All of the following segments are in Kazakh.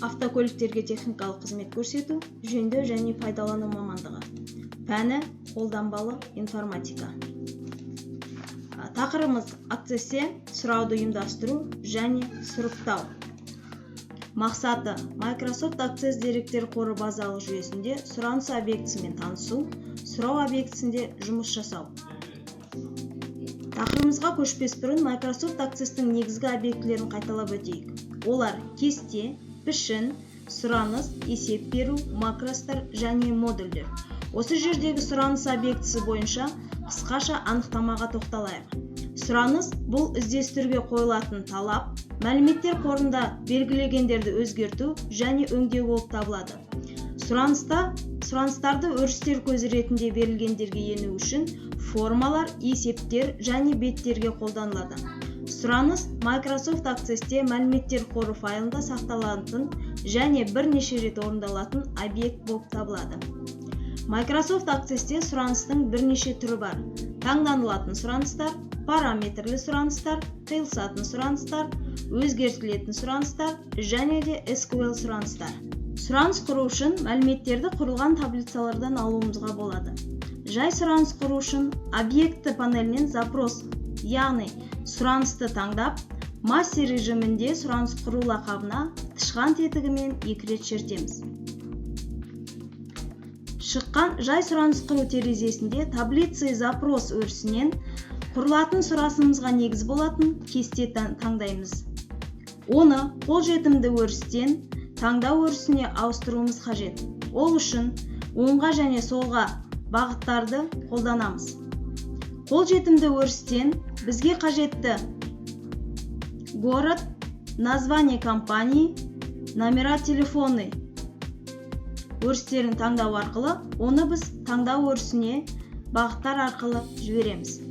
Автокөліктерге техникалық қызмет көрсету, жөндеу және пайдалану мамандығы. Пәні қолданбалы информатика. Тақырыбымыз акцесте сұрауды ұйымдастыру және сұрыптау. Мақсаты Microsoft Access деректер қоры базалық жүйесінде сұраныс объектісімен танысу, сұрау объектісінде жұмыс жасау. Тақырыбымызға көшпес бұрын Microsoft Access-тің негізгі объектілерін қайталап өтейік. Олар кесте, пішін, сұраныс, есеп беру, макростар және модульдер. Осы жердегі сұраныс объектісі бойынша қысқаша анықтамаға тоқталайық. Сұраныс бұл іздестіруге қойылатын талап, мәліметтер қорында белгілегендерді өзгерту және өңдеу болып табылады. Сұраныстарды өрістер көзі ретінде берілгендерге ену үшін формалар, есептер және беттерге қолданылады. Сұраныс Microsoft Access-те мәліметтер қоры файлында сақталатын және бірнеше рет орындалатын объект болып табылады. Microsoft Access-те сұраныстың бірнеше түрі бар. Таңданылатын сұраныстар, параметрлі сұраныстар, қиылысатын сұраныстар, өзгертілетін сұраныстар және де SQL сұраныстар. Сұраныс құру үшін мәліметтерді құрылған таблицалардан алуымызға болады. Жай сұраныс құру үшін объекті панелінен запрос, яғни сұранысты таңдап, мастер режимінде сұраныс құру лақабына тышқан тетігімен 2 рет шертеміз. Шыққан жай сұраныс құру терезесінде таблица запрос өрісінен құрылатын сұрасымызға негіз болатын кесте таңдаймыз. Оны қолжетімді өрістен таңдау өрісіне ауыстыруымыз қажет. Ол үшін оңға және солға бағыттарды қолданамыз. Қолжетімді өрістен бізге қажетті город, название компании, номера телефоны өрістерін таңдау арқылы, оны біз таңдау өрісіне бағыттар арқылы жібереміз.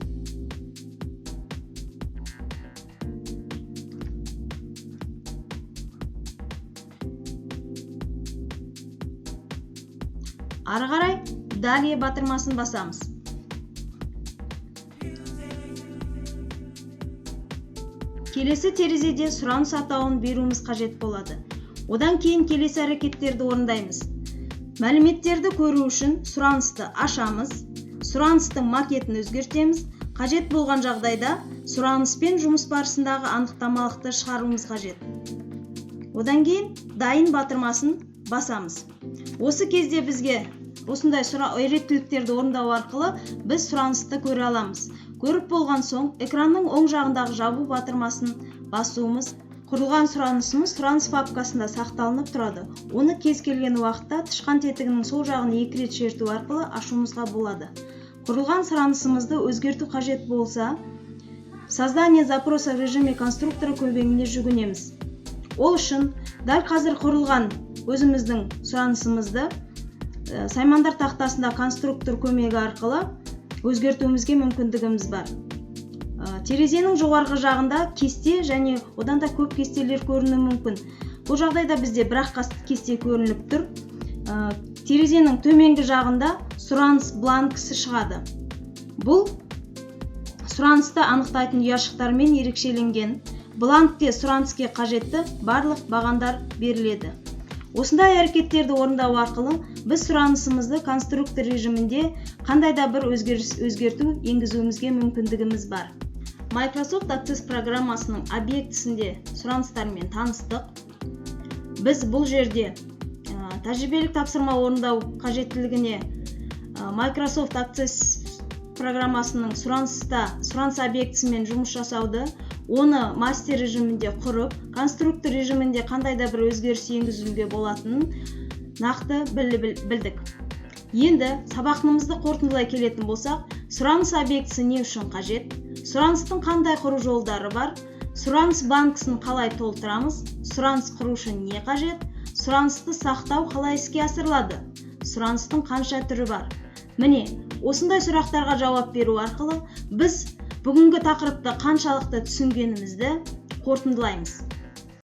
Ары қарай далее батырмасын басамыз. Келесі терезеде сұраныс атауын беруіміз қажет болады. Одан кейін келесі әрекеттерді орындаймыз. Мәліметтерді көру үшін сұранысты ашамыз, сұраныстың макетін өзгертеміз, қажет болған жағдайда сұраныспен жұмыс барысындағы анықтамалықты шығаруымыз қажет. Одан кейін дайын батырмасын басамыз. Осы кезде бізге осындай реттіліктерді орындау арқылы біз сұранысты көре аламыз. Көріп болған соң экранның оң жағындағы жабу батырмасын басуымыз, құрылған сұранысымыз сұраныс папкасында сақталынып тұрады. Оны кез келген уақытта тышқан тетігінің сол жағын 2 рет шерту арқылы ашуымызға болады. Құрылған сұранысымызды өзгерту қажет болса, создание запроса в режиме конструктора көмегіне жүгінеміз. Ол үшін дәл қазір құрылған өзіміздің сұранысымызды саймандар тақтасында конструктор көмегі арқылы өзгертуімізге мүмкіндігіміз бар. Терезенің жоғарғы жағында кесте және одан да көп кестелер көрінуі мүмкін. Бұл жағдайда бізде бір-ақ кесте көрініп тұр. Терезенің төменгі жағында сұраныс бланкісі шығады. Бұл сұранысты анықтайтын ұяшықтармен ерекшеленген. Бланкте сұраныске қажетті барлық бағандар беріледі. Осындай әрекеттерді орындау арқылы біз сұранысымызды конструктор режимінде қандай да бір өзгерту енгізуімізге мүмкіндігіміз бар. Microsoft Access программасының объектісінде сұраныстармен таныстық. Біз бұл жерде тәжірибелік тапсырма орындау қажеттілігіне Microsoft Access программасының сұраныс объектісімен жұмыс жасауды, оны мастер режимінде құрып, конструктор режимінде қандай да бір өзгеріс енгізуге болатынын нақты білдік. Енді сабақтымызды қорытындылай келетін болсақ, сұраныс объектісі не үшін қажет, сұраныстың қандай құру жолдары бар, сұраныс банкісін қалай толтырамыз, сұраныс құру үшін не қажет, сұранысты сақтау қалай іске асырылады, сұраныстың қанша түрі бар. Міне, осындай сұрақтарға жауап беру арқылы біз бүгінгі тақырыпты қаншалықты түсінгенімізді қорытындылаймыз.